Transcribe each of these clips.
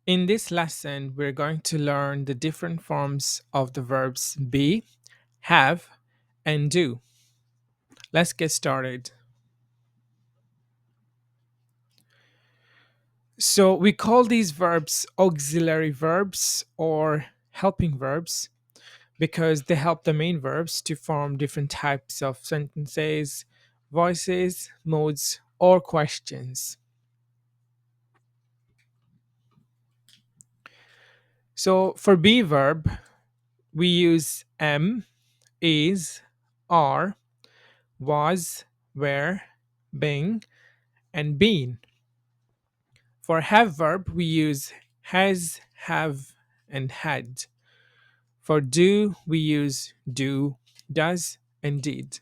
In this lesson, we're going to learn the different forms of the verbs be, have, and do. Let's get started. So, we call these verbs auxiliary verbs or helping verbs because they help the main verbs to form different types of sentences, voices, modes, or questions. So, for be verb, we use am, is, are, was, were, being, and been. For have verb, we use has, have, and had. For do, we use do, does, and did.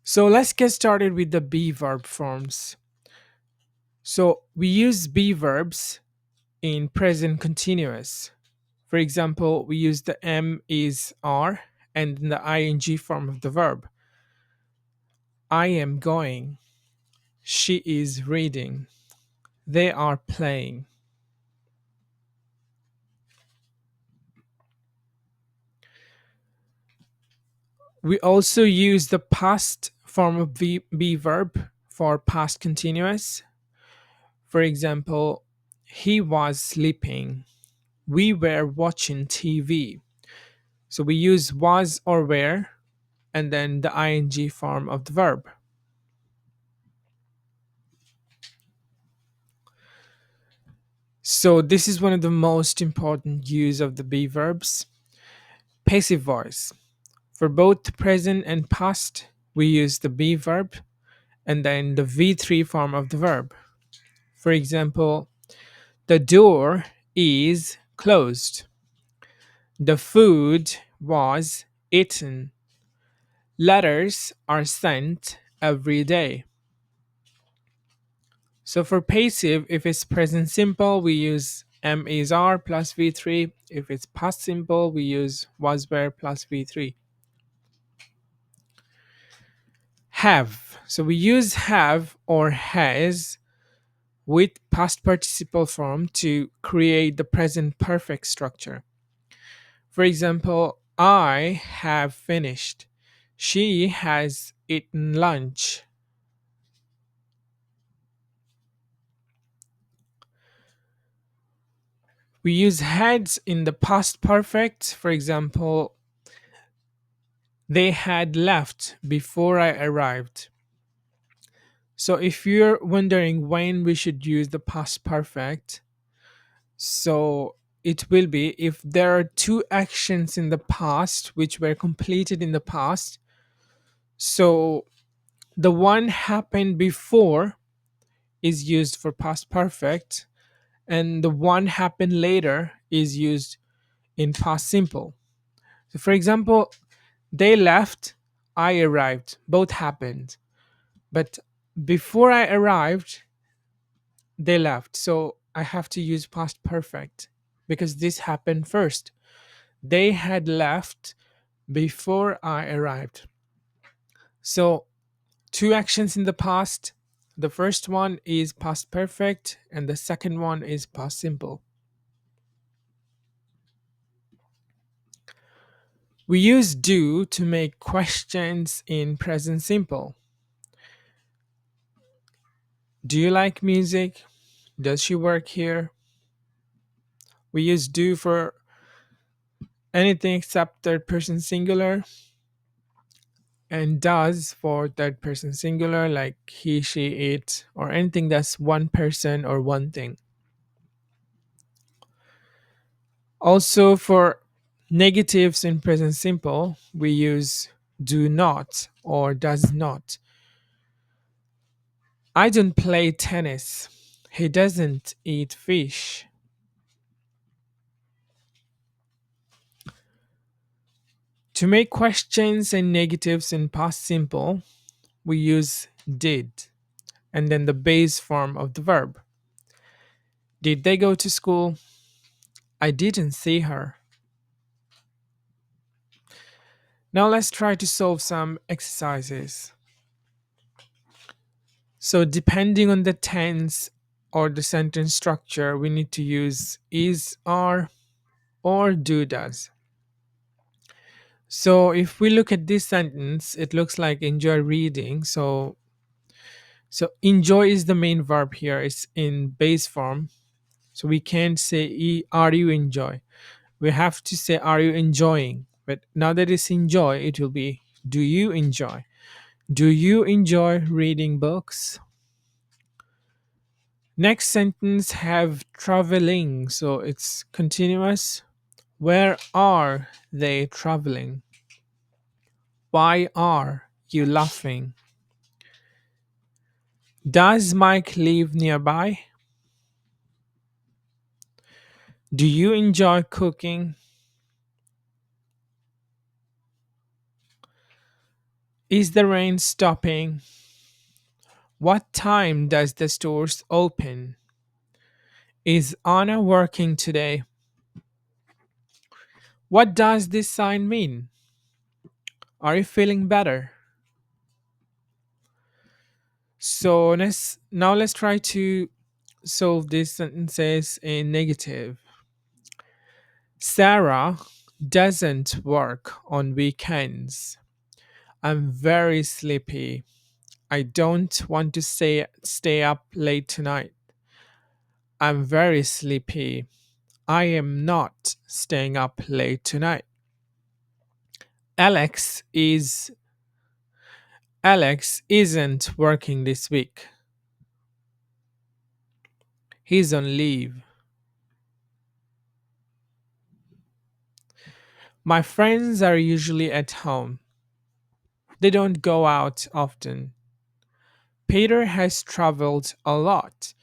So let's get started with the be verb forms. So we use be verbs in present continuous. For example, we use the am, is, are, and the ing form of the verb. I am going. She is reading. They are playing. We also use the past form of be verb for past continuous. For example, he was sleeping. We were watching TV. So we use was or were and then the ing form of the verb. So this is one of the most important use of the be verbs. Passive voice. For both present and past, we use the be verb and then the V3 form of the verb. For example, the door is closed. The food was eaten. Letters are sent every day. So for passive, if it's present simple, we use am is are plus V3. If it's past simple, we use was were plus V3. Have. So we use have or has with past participle form to create the present perfect structure. For example, I have finished. She has eaten lunch. We use had in the past perfect. For example, they had left before I arrived. So if you're wondering when we should use the past perfect, so it will be if there are two actions in the past which were completed in the past. So the one happened before is used for past perfect, and the one happened later is used in past simple. So for example, they left, I arrived, both happened. But before I arrived, they left. So I have to use past perfect because this happened first. They had left before I arrived. So two actions in the past. The first one is past perfect, and the second one is past simple. We use do to make questions in present simple. Do you like music? Does she work here? We use do for anything except third person singular, and does for third person singular, like he, she, it, or anything that's one person or one thing. Also, for negatives in present simple, we use do not or does not. I don't play tennis. He doesn't eat fish. To make questions and negatives in past simple, we use did and then the base form of the verb. Did they go to school? I didn't see her. Now let's try to solve some exercises. So depending on the tense or the sentence structure, we need to use is, are, or do, does. So if we look at this sentence, it looks like enjoy reading. So enjoy is the main verb here. It's in base form. So we can't say are you enjoy. We have to say are you enjoying. But now that it's enjoy, it will be do you enjoy. Do you enjoy reading books? Next sentence have traveling. So it's continuous. Where are they traveling? Why are you laughing? Does Mike live nearby? Do you enjoy cooking? Is the rain stopping? What time does the stores open? Is Anna working today? What does this sign mean? Are you feeling better? So let's try to solve these sentences in negative. Sarah doesn't work on weekends. I'm very sleepy. I don't want to stay up late tonight. I'm very sleepy. I am not staying up late tonight. Alex is Alex isn't working this week. He's on leave. My friends are usually at home. They don't go out often. Peter has traveled a lot,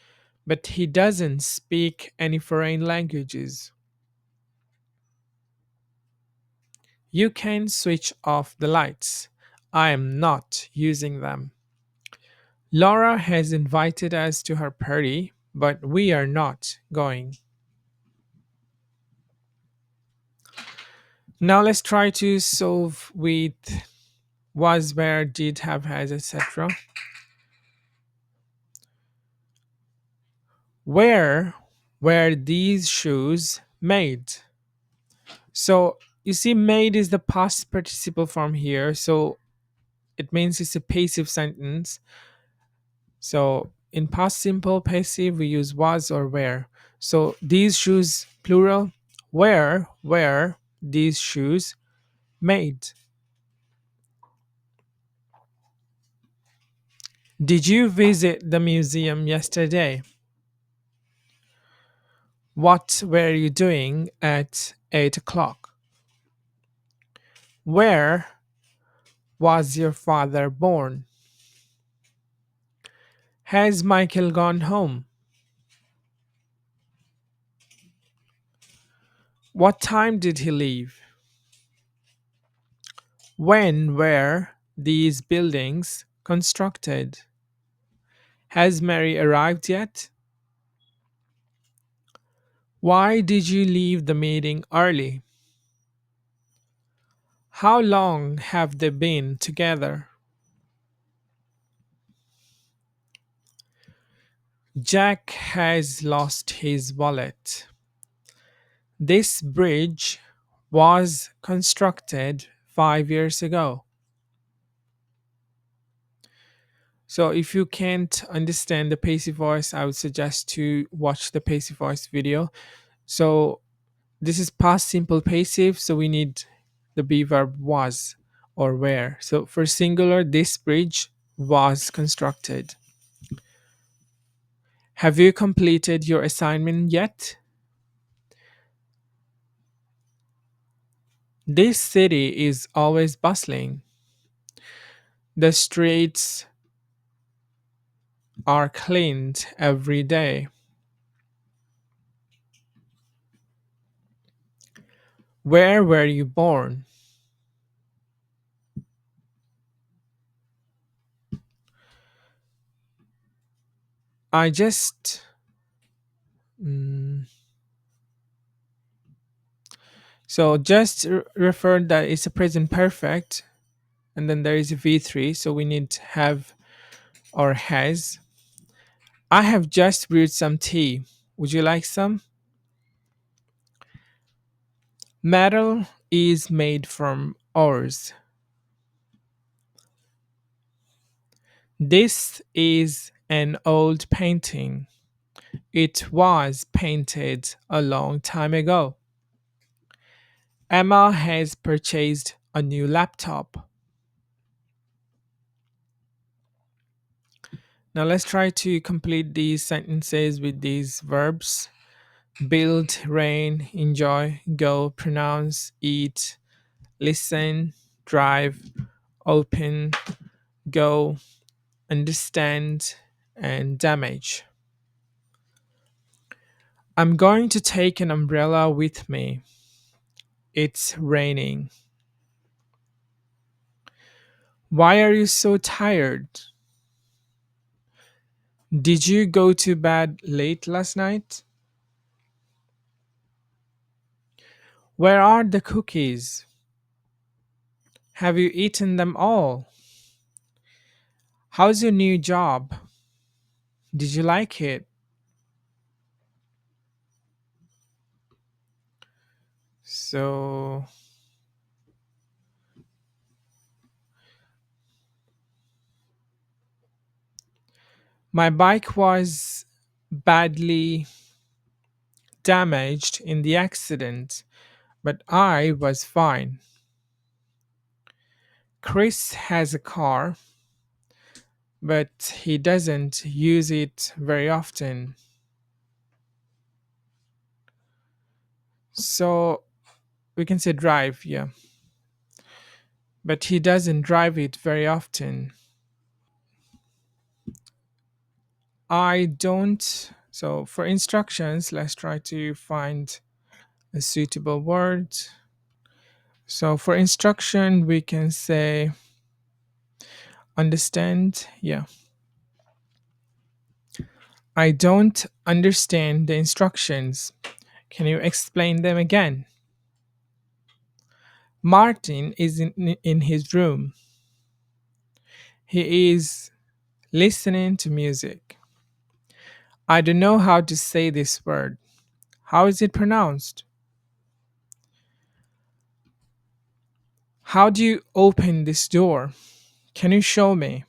but he doesn't speak any foreign languages. You can switch off the lights. I am not using them. Laura has invited us to her party, but we are not going. Now let's try to solve with was, where, did, have, has, etc. Where were these shoes made? So you see, made is the past participle form here. So it means it's a passive sentence. So in past simple passive, we use was or where. So these shoes, plural, where were these shoes made? Did you visit the museum yesterday? What were you doing at 8 o'clock? Where was your father born? Has Michael gone home? What time did he leave? When were these buildings constructed? Has Mary arrived yet? Why did you leave the meeting early? How long have they been together? Jack has lost his wallet. This bridge was constructed 5 years ago. So if you can't understand the passive voice, I would suggest to watch the passive voice video. So this is past simple passive, so we need the be verb was or were. So for singular, this bridge was constructed. Have you completed your assignment yet? This city is always bustling. The streets are cleaned every day. Where were you born? I just. mm, so just refer that it's a present perfect, and then there is a V3, so we need have or has. I have just brewed some tea. Would you like some? Metal is made from ores. This is an old painting. It was painted a long time ago. Emma has purchased a new laptop. Now let's try to complete these sentences with these verbs: build, rain, enjoy, go, pronounce, eat, listen, drive, open, go, understand, and damage. I'm going to take an umbrella with me. It's raining. Why are you so tired? Did you go to bed late last night? Where are the cookies? Have you eaten them all? How's your new job? Did you like it? So, my bike was badly damaged in the accident, but I was fine. Chris has a car, but he doesn't use it very often. So, we can say drive, yeah, but he doesn't drive it very often. I don't. So, for instructions, let's try to find a suitable word. So, for instruction, we can say understand. Yeah. I don't understand the instructions. Can you explain them again? Martin is in his room. He is listening to music. I don't know how to say this word. How is it pronounced? How do you open this door? Can you show me?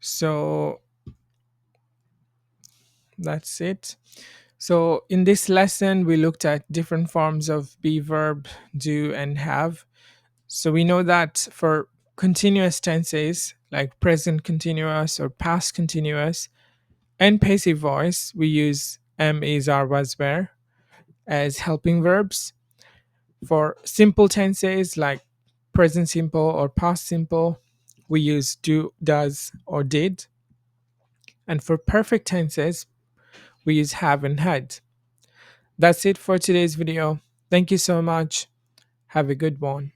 So that's it. So in this lesson, we looked at different forms of be, verb, do, and have. So we know that for continuous tenses like present continuous or past continuous and passive voice, we use am, is, are, was, were as helping verbs. For simple tenses like present simple or past simple, we use do, does, or did. And for perfect tenses, we use have and had. That's it for today's video. Thank you so much. Have a good one.